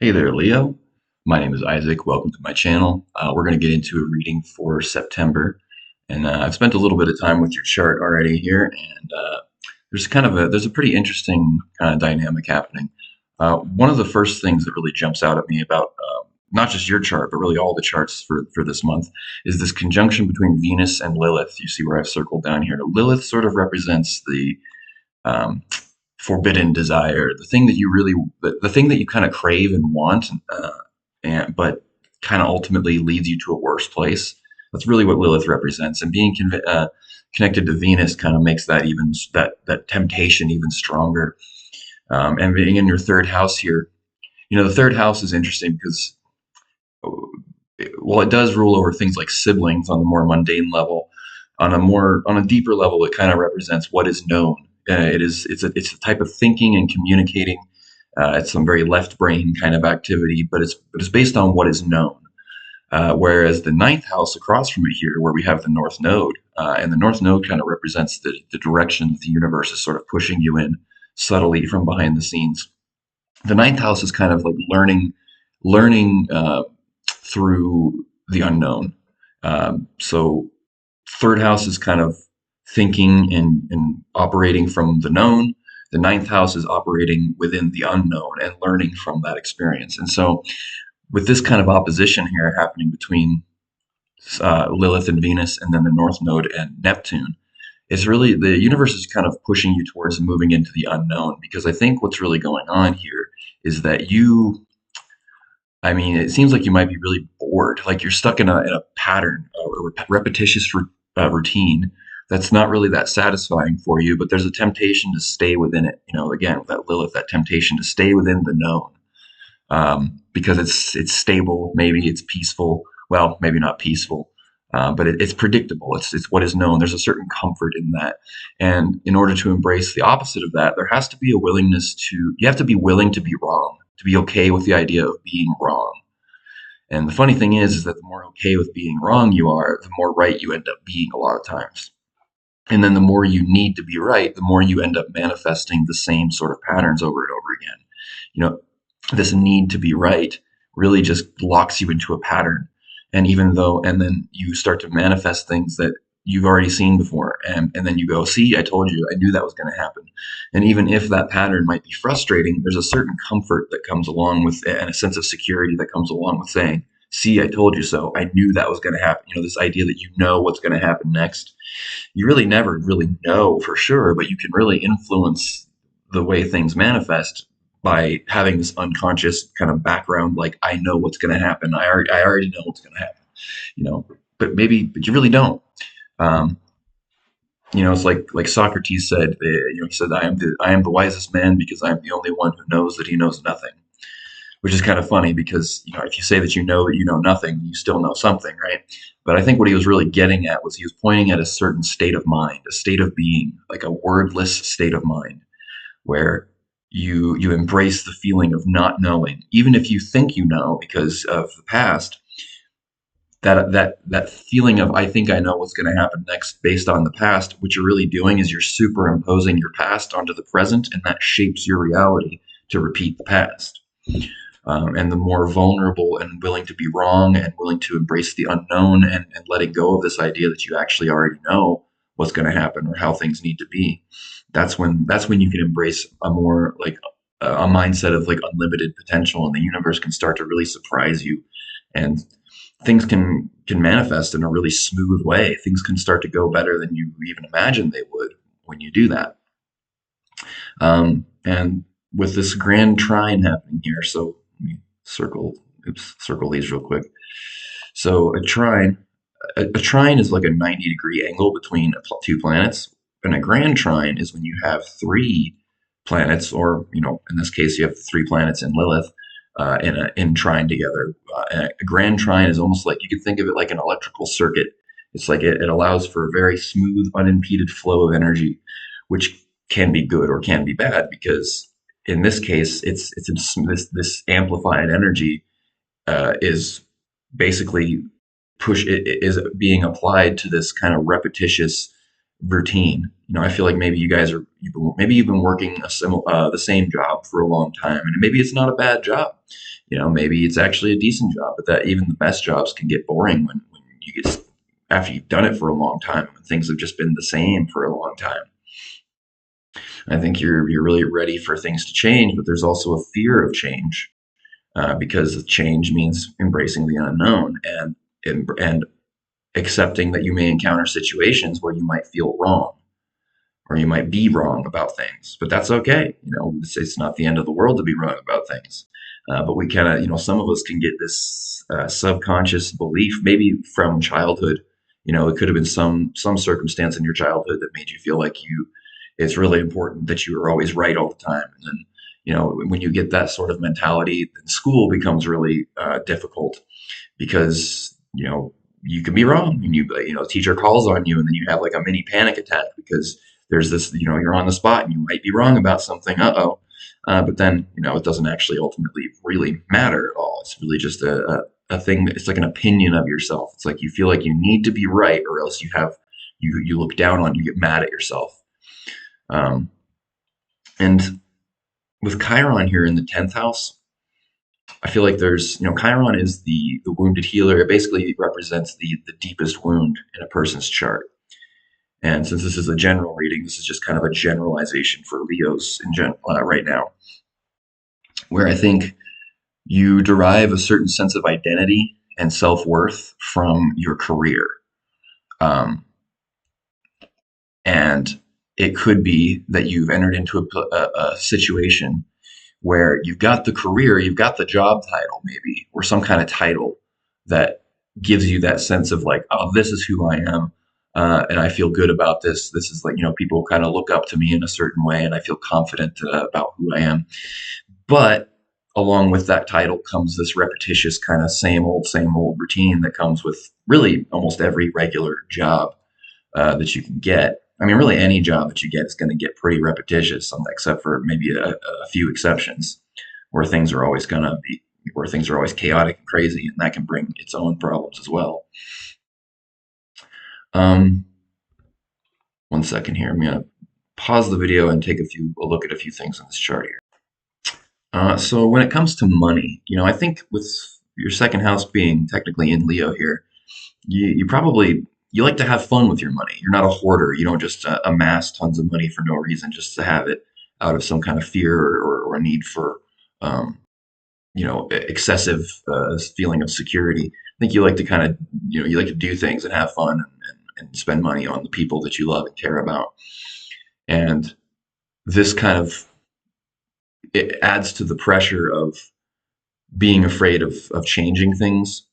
Hey there, Leo. My name is Isaac. Welcome to my channel. We're going to get into a reading for September, and I've spent a little bit of time with your chart already here, and there's a pretty interesting kind of dynamic happening. One of the first things that really jumps out at me about not just your chart, but really all the charts for this month is this conjunction between Venus and Lilith. You see where I've circled down here. Lilith sort of represents the um, forbidden desire, the thing that you really, the thing that you kind of crave and want, and but kind of ultimately leads you to a worse place. That's really what Lilith represents, and being connected to Venus kind of makes that temptation even stronger. And being in your third house here, the third house is interesting because, well, it does rule over things like siblings on the more mundane level. On a deeper level, it kind of represents what is known. It's a type of thinking and communicating. It's some very left brain kind of activity, but it's based on what is known. Whereas the ninth house across from it here, where we have the North Node, and the North Node kind of represents the direction that the universe is sort of pushing you in subtly from behind the scenes. The ninth house is kind of like learning through the unknown. So third house is kind of thinking and operating from the known. The ninth house is operating within the unknown and learning from that experience. And so, with this kind of opposition here happening between Lilith and Venus, and then the North Node and Neptune, it's really the universe is kind of pushing you towards moving into the unknown. Because I think what's really going on here is that I mean, it seems like you might be really bored, like you're stuck in a pattern, a repetitious routine that's not really that satisfying for you, but there's a temptation to stay within it. Again, with that Lilith, that temptation to stay within the known, because it's stable, maybe it's peaceful. Well, maybe not peaceful, but it's predictable. It's what is known. There's a certain comfort in that, and in order to embrace the opposite of that, there has to be a willingness to. You have to be willing to be wrong, to be okay with the idea of being wrong. And the funny thing is that the more okay with being wrong you are, the more right you end up being a lot of times. And then the more you need to be right, the more you end up manifesting the same sort of patterns over and over again. You know, this need to be right really just locks you into a pattern. And then you start to manifest things that you've already seen before. And then you go, see, I told you, I knew that was going to happen. And even if that pattern might be frustrating, there's a certain comfort that comes along with it and a sense of security that comes along with saying, see, I told you so. I knew that was going to happen. This idea that you know what's going to happen next. You really never really know for sure, but you can really influence the way things manifest by having this unconscious kind of background, like I know what's going to happen. I already know what's going to happen, you know, but you really don't. Um, it's like Socrates said. He said, "I am the wisest man because I am the only one who knows that he knows nothing." Which is kind of funny because if you say that you know nothing, you still know something, right? But I think what he was really getting at was he was pointing at a certain state of mind, a state of being, like a wordless state of mind, where you embrace the feeling of not knowing, even if you think you know because of the past. That feeling of I think I know what's going to happen next based on the past. What you're really doing is you're superimposing your past onto the present, and that shapes your reality to repeat the past. And the more vulnerable and willing to be wrong and willing to embrace the unknown, and letting go of this idea that you actually already know what's going to happen or how things need to be, that's when you can embrace a more like a mindset of like unlimited potential, and the universe can start to really surprise you, and things can manifest in a really smooth way. Things can start to go better than you even imagined they would when you do that. And with this grand trine happening here, so let me circle these real quick. So a trine is like a 90-degree angle between two planets, and a grand trine is when you have three planets, or in this case, you have three planets in Lilith, in trine together. A grand trine is almost like you can think of it like an electrical circuit. It's like it allows for a very smooth, unimpeded flow of energy, which can be good or can be bad, because in this case, this amplified energy is basically is being applied to this kind of repetitious routine. I feel like maybe you guys are maybe you've been working the same job for a long time, and maybe it's not a bad job. Maybe it's actually a decent job, but that even the best jobs can get boring when you get after you've done it for a long time, when things have just been the same for a long time. I think you're really ready for things to change, but there's also a fear of change, because change means embracing the unknown and accepting that you may encounter situations where you might feel wrong or you might be wrong about things, but that's okay. It's not the end of the world to be wrong about things. But we kind of, some of us can get this subconscious belief, maybe from childhood. It could have been some circumstance in your childhood that made you feel like it's really important that you are always right all the time. And then, when you get that sort of mentality, then school becomes really difficult because you can be wrong, and teacher calls on you, and then you have like a mini panic attack because there's this, you're on the spot and you might be wrong about something. But then it doesn't actually ultimately really matter at all. It's really just a thing that it's like an opinion of yourself. It's like you feel like you need to be right, or else you look down on, you get mad at yourself. And with Chiron here in the 10th house, I feel like there's, Chiron is the wounded healer. It basically represents the deepest wound in a person's chart. And since this is a general reading, this is just kind of a generalization for Leos in general right now, where I think you derive a certain sense of identity and self-worth from your career. Um, and it could be that you've entered into a situation where you've got the career, you've got the job title, maybe, or some kind of title that gives you that sense of like, oh, this is who I am. And I feel good about this. This is like, people kind of look up to me in a certain way, and I feel confident about who I am. But along with that title comes this repetitious kind of same old routine that comes with really almost every regular job that you can get. I mean, really any job that you get is going to get pretty repetitious, except for maybe a few exceptions where things are always chaotic and crazy, and that can bring its own problems as well. Um, One second here. I'm going to pause the video and take a look at a few things on this chart here. So when it comes to money, I think with your second house being technically in Leo here, you like to have fun with your money. You're not a hoarder. You don't just amass tons of money for no reason, just to have it out of some kind of fear or a need for, um, excessive feeling of security. I think you like to kind of, you like to do things and have fun and spend money on the people that you love and care about. And this kind of, it adds to the pressure of being afraid of changing things,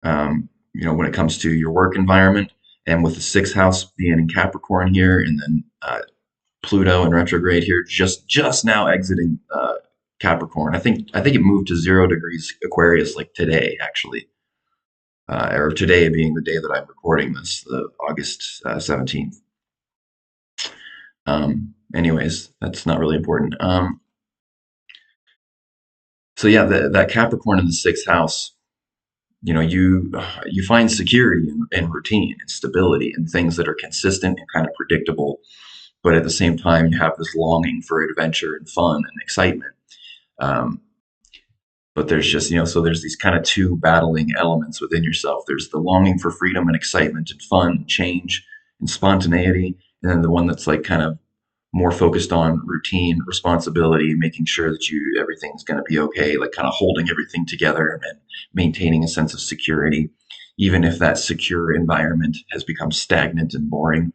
when it comes to your work environment. And with the sixth house being in Capricorn here, and then Pluto in retrograde here, just now exiting Capricorn. I think it moved to 0 degrees Aquarius like today, actually, or today being the day that I'm recording this, the August 17th. Anyways, that's not really important. So yeah, that Capricorn in the sixth house, you find security in routine and stability and things that are consistent and kind of predictable, but at the same time you have this longing for adventure and fun and excitement. um, but there's just, so there's these kind of two battling elements within yourself. There's the longing for freedom and excitement and fun and change and spontaneity, and then the one that's like kind of more focused on routine, responsibility, making sure that everything's going to be okay, like kind of holding everything together and maintaining a sense of security, even if that secure environment has become stagnant and boring.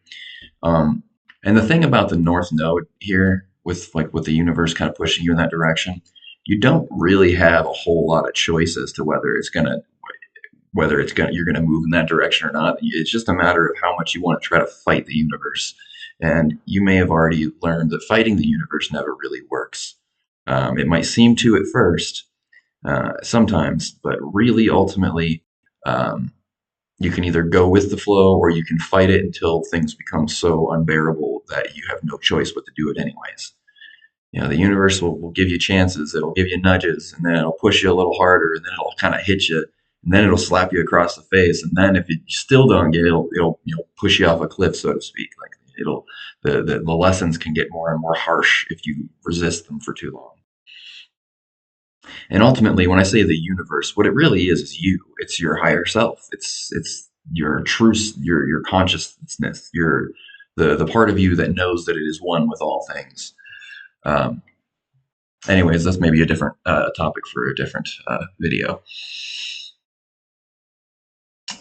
Um, and the thing about the North Node here, with the universe kind of pushing you in that direction, you don't really have a whole lot of choice as to whether you're gonna move in that direction or not. It's just a matter of how much you want to try to fight the universe. And you may have already learned that fighting the universe never really works. It might seem to at first, sometimes, but really ultimately, um, you can either go with the flow or you can fight it until things become so unbearable that you have no choice but to do it anyways. The universe will give you chances, it'll give you nudges, and then it'll push you a little harder, and then it'll kind of hit you, and then it'll slap you across the face, and then if you still don't get it, it'll push you off a cliff, so to speak. Like It'll the lessons can get more and more harsh if you resist them for too long. And ultimately, when I say the universe, what it really is you. It's your higher self. It's your truth, your consciousness, your the part of you that knows that it is one with all things. Um, Anyways, that's maybe a different topic for a different video.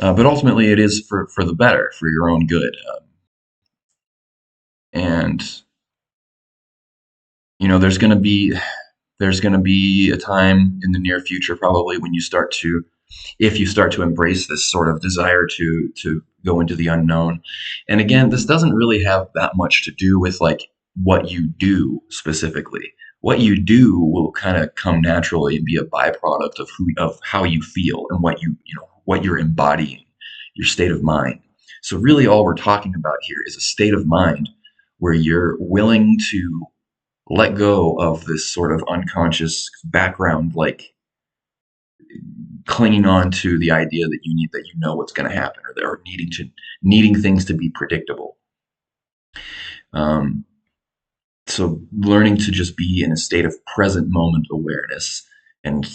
But ultimately, it is for the better, for your own good. And you know, there's going to be a time in the near future, probably, when you start to, if you start to embrace this sort of desire to go into the unknown. And again, this doesn't really have that much to do with like what you do specifically. What you do will kind of come naturally and be a byproduct of who of how you feel and what you know what you're embodying, your state of mind. So really all we're talking about here is a state of mind where you're willing to let go of this sort of unconscious background, like clinging on to the idea that you need that you know what's going to happen, or needing things to be predictable. Um, so learning to just be in a state of present moment awareness and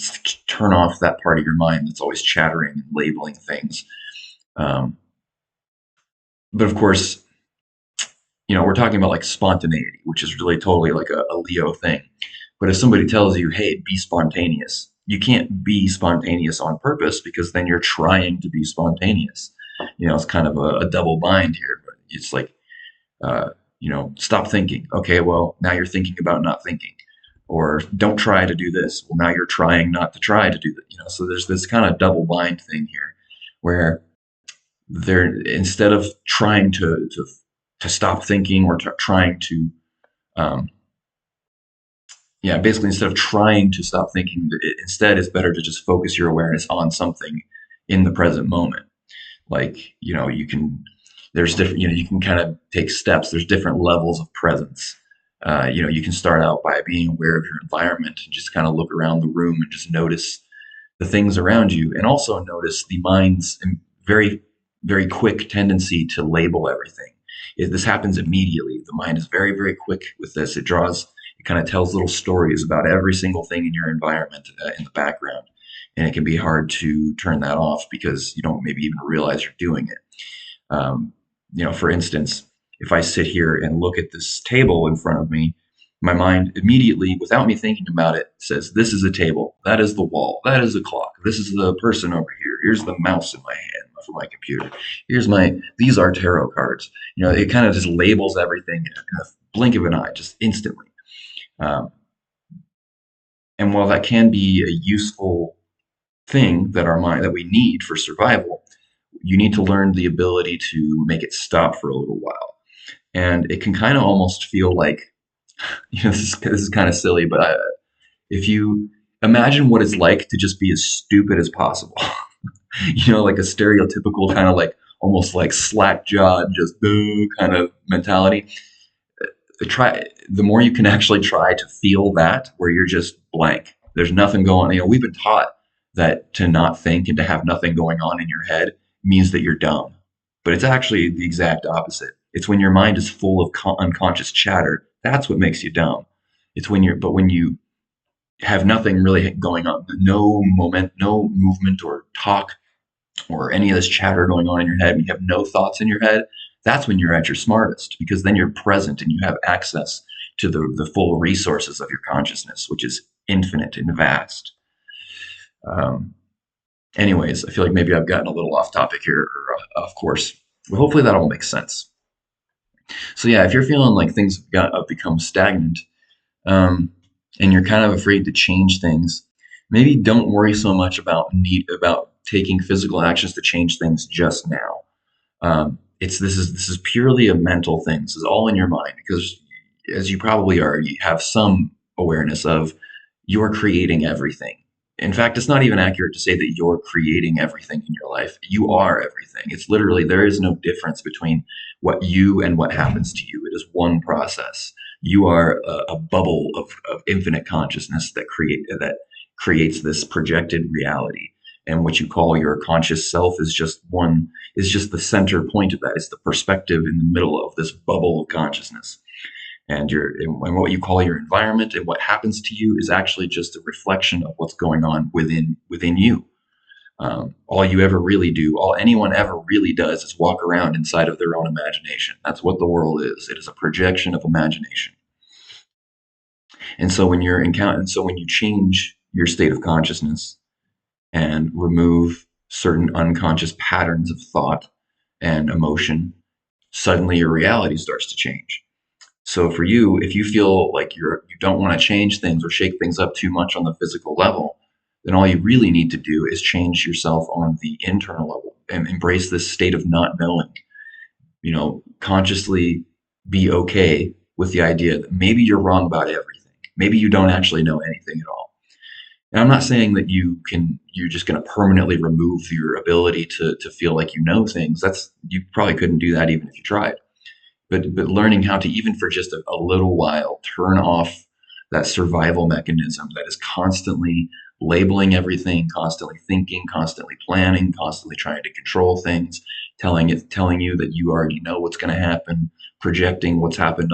turn off that part of your mind that's always chattering and labeling things. Um, but of course, you know, we're talking about like spontaneity, which is really totally like a Leo thing. But if somebody tells you, hey, be spontaneous, you can't be spontaneous on purpose because then you're trying to be spontaneous. You know, it's kind of a double bind here. But it's like, you know, stop thinking. Okay, well, now you're thinking about not thinking. Or don't try to do this. Well, now you're trying not to try to do that. You know, so there's this kind of double bind thing here where they're instead of trying to stop thinking or trying to um, yeah, basically instead of trying to stop thinking, instead it's better to just focus your awareness on something in the present moment. Like, you know, you can, there's different, you know, you can kind of take steps. There's different levels of presence. You know, you can start out by being aware of your environment and just kind of look around the room and just notice the things around you, and also notice the mind's very, very quick tendency to label everything. This happens immediately. The mind is very, very quick with this. It kind of tells little stories about every single thing in your environment in the background. And it can be hard to turn that off because you don't maybe even realize you're doing it. Um, you know, for instance, if I sit here and look at this table in front of me, my mind immediately, without me thinking about it, says, this is a table, that is the wall, that is a clock, this is the person over here, here's the mouse in my hand for my computer, these are tarot cards. You know, it kind of just labels everything in a blink of an eye, just instantly. Um, and while that can be a useful thing that our mind that we need for survival, you need to learn the ability to make it stop for a little while. And it can kind of almost feel like, you know, this is kind of silly, but if you imagine what it's like to just be as stupid as possible, you know, like a stereotypical kind of like almost like slack jawed, just kind of mentality. The more you can actually try to feel that, where you're just blank. There's nothing going on. You know, we've been taught that to not think and to have nothing going on in your head means that you're dumb. But it's actually the exact opposite. It's when your mind is full of unconscious chatter. That's what makes you dumb. But when you have nothing really going on, no movement or talk or any of this chatter going on in your head, and you have no thoughts in your head, that's when you're at your smartest, because then you're present and you have access to the full resources of your consciousness, which is infinite and vast. Um, Anyways, I feel like maybe I've gotten a little off topic here, of course. But hopefully that all makes sense. So yeah, if you're feeling like things have become stagnant, um, and you're kind of afraid to change things, maybe don't worry so much about taking physical actions to change things just now. This is purely a mental thing. This is all in your mind because, as you probably already have some awareness of, you're creating everything. In fact, it's not even accurate to say that you're creating everything in your life. You are everything. It's literally, there is no difference between what you and what happens to you. It is one process. You are a bubble of infinite consciousness that creates this projected reality. and what you call your conscious self is just the center point of that. It's the perspective in the middle of this bubble of consciousness. And what you call your environment and what happens to you is actually just a reflection of what's going on within you. All you ever really do, all anyone ever really does, is walk around inside of their own imagination. That's what the world is. It is a projection of imagination. And so when you change your state of consciousness and remove certain unconscious patterns of thought and emotion, suddenly your reality starts to change. So for you, if you feel like you don't want to change things or shake things up too much on the physical level, then all you really need to do is change yourself on the internal level and embrace this state of not knowing. Consciously be okay with the idea that maybe you're wrong about everything. Maybe you don't actually know anything at all. And I'm not saying that you're just going to permanently remove your ability to feel like you know things. You probably couldn't do that even if you tried. But learning how to, even for just a little while, turn off that survival mechanism that is constantly labeling everything, constantly thinking, constantly planning, constantly trying to control things, telling you that you already know what's going to happen, projecting what's happened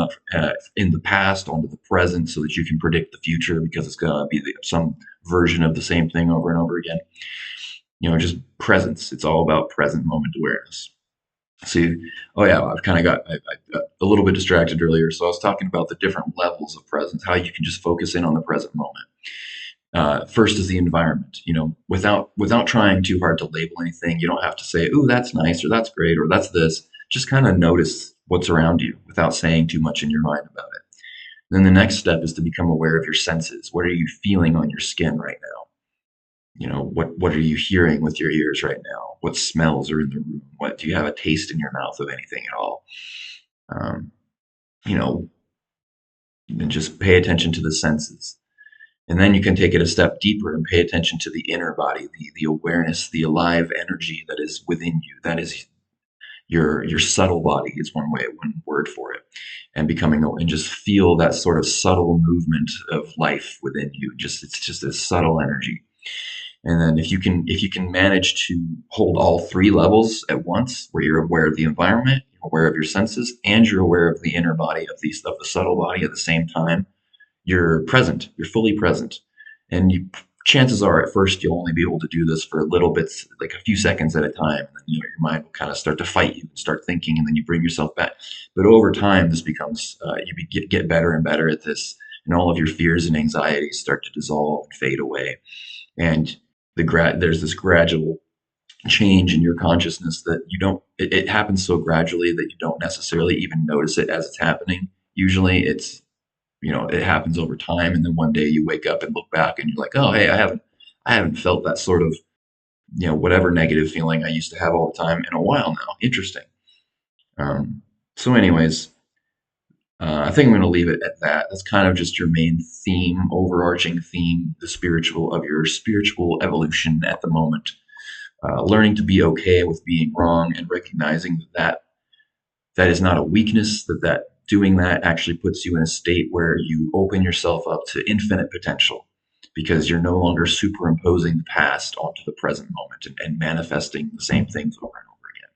in the past onto the present so that you can predict the future because it's going to be some version of the same thing over and over again. Just presence. It's all about present moment awareness. See, oh yeah, I got a little bit distracted earlier. So I was talking about the different levels of presence, how you can just focus in on the present moment. First is the environment. Without trying too hard to label anything. You don't have to say, "Ooh, that's nice," or "That's great," or "That's this." Just kind of notice what's around you without saying too much in your mind about it. Then the next step is to become aware of your senses. What are you feeling on your skin right now? What are you hearing with your ears right now? What smells are in the room? What do you have a taste in your mouth of anything at all? Um, you know, and just pay attention to the senses. And then you can take it a step deeper and pay attention to the inner body, the awareness, the alive energy that is within you. That is your subtle body is one word for it. And just feel that sort of subtle movement of life within you. It's just a subtle energy. And then if you can manage to hold all three levels at once, where you're aware of the environment, you're aware of your senses, and you're aware of the inner body of the subtle body at the same time, you're present. You're fully present. And chances are at first you'll only be able to do this for little bits, like a few seconds at a time. And then, your mind will kind of start to fight you and start thinking, and then you bring yourself back. But over time, this becomes get better and better at this, and all of your fears and anxieties start to dissolve and fade away. And there's this gradual change in your consciousness that it happens so gradually that you don't necessarily even notice it as it's happening. Usually it happens over time, and then one day you wake up and look back and you're like, oh, hey, I haven't felt that sort of whatever negative feeling I used to have all the time in a while now. Interesting. So anyways, I think I'm going to leave it at that. That's kind of just your main theme, overarching theme, your spiritual evolution at the moment. Learning to be okay with being wrong and recognizing that is not a weakness, that doing that actually puts you in a state where you open yourself up to infinite potential, because you're no longer superimposing the past onto the present moment and manifesting the same things over and over again.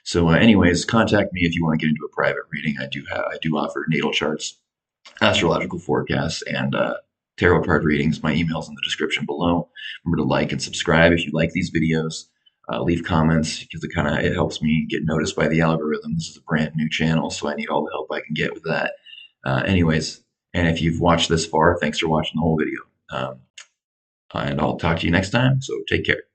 So anyways, contact me if you want to get into a private reading. I do offer natal charts, astrological forecasts, and tarot card readings. My email's in the description below. Remember to like and subscribe if you like these videos. Leave comments because it helps me get noticed by the algorithm. This is a brand new channel, so I need all the help I can get with that. Anyways, and if you've watched this far, thanks for watching the whole video. And I'll talk to you next time. So take care.